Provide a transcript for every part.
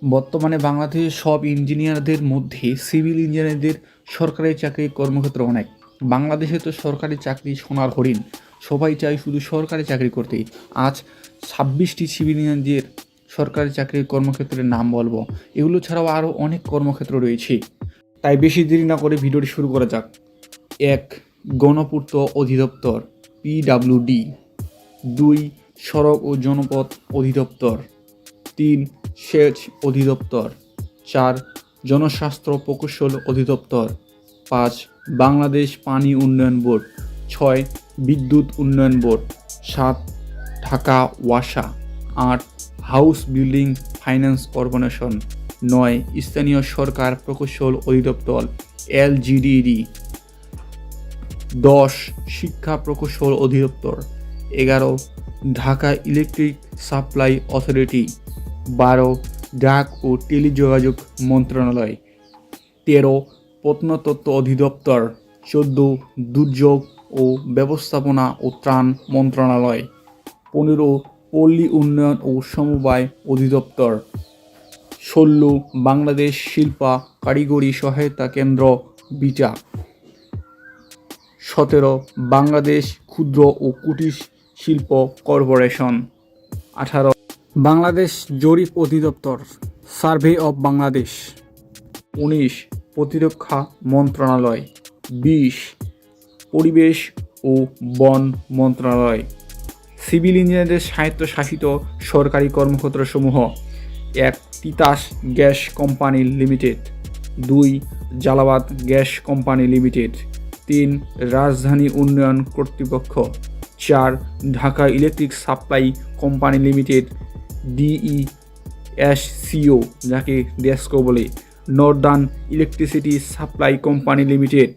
বর্তমানে বাংলাদেশের সব ইঞ্জিনিয়ারদের মধ্যে সিভিল ইঞ্জিনিয়ারদের সরকারি চাকরির কর্মক্ষেত্র অনেক। বাংলাদেশে তো সরকারি চাকরি সোনার হরিণ, সবাই চায় শুধু সরকারি চাকরি করতেই। আজ 26টি সিভিল ইঞ্জিনিয়ারদের সরকারি চাকরির কর্মক্ষেত্রের নাম বলবো। এগুলো ছাড়াও আরও অনেক কর্মক্ষেত্র রয়েছে, তাই বেশি দেরি না করে ভিডিওটি শুরু করা যাক। 1. গণপূর্ত অধিদপ্তর PWD। 2. সড়ক ও জনপথ অধিদপ্তর। 3. সেচ অধিদপ্তর। 4. জনস্বাস্থ্য প্রকৌশল অধিদপ্তর। 5. বাংলাদেশ পানি উন্নয়ন বোর্ড। 6. বিদ্যুৎ উন্নয়ন বোর্ড। 7. ঢাকা ওয়াসা। 8. House building finance corporation. 9. স্থানীয় সরকার প্রকৌশল অধিদপ্তর LGDD। 10. শিক্ষা প্রকৌশল অধিদপ্তর। 11. Dhaka electric supply authority. 12. ডাক ও টেলিযোগাযোগ মন্ত্রণালয়। 13. প্রত্নতত্ত্ব অধিদপ্তর। 14. দুর্যোগ ও ব্যবস্থাপনা ও ত্রাণ মন্ত্রণালয়। 15. পল্লী উন্নয়ন ও সমবায় অধিদপ্তর। 16. বাংলাদেশ শিল্পা কারিগরি সহায়তা কেন্দ্র বিটা। 17. বাংলাদেশ ক্ষুদ্র ও কুটির শিল্প কর্পোরেশন। 18. বাংলাদেশ জরিপ অধিদপ্তর সার্ভে অব বাংলাদেশ। 19. প্রতিরক্ষা মন্ত্রণালয়। 20. পরিবেশ ও বন মন্ত্রণালয়। সিভিল ইঞ্জিনিয়ারদের স্বায়ত্তশাসিত সরকারি কর্মক্ষেত্রসমূহ: 1. Titas gas company limited. 2. Jalabad gas company limited. 3. রাজধানী উন্নয়ন কর্তৃপক্ষ। 4. Dhaka electric supply company limited DESCO, যাকে ডেস্কো বলে। Northern electricity supply company limited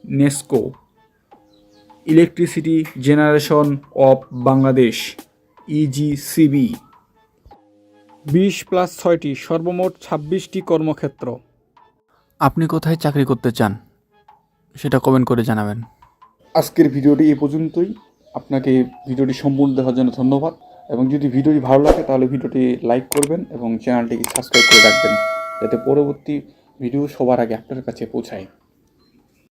NESCO. Electricity generation of Bangladesh EGCB। 20+6টি, সর্বমোট 26টি কর্মক্ষেত্র। আপনি কোথায় চাকরি করতে চান সেটা কমেন্ট করে জানাবেন। আজকের ভিডিওটি এই পর্যন্তই। আপনাকে ভিডিওটি সম্পূর্ণ দেখার জন্য ধন্যবাদ, এবং যদি ভিডিওটি ভালো লাগে তাহলে ভিডিওটি লাইক করবেন এবং চ্যানেলটিকে সাবস্ক্রাইব করে রাখবেন, যাতে পরবর্তী ভিডিও সবার আগে আপনার কাছে পৌঁছায়।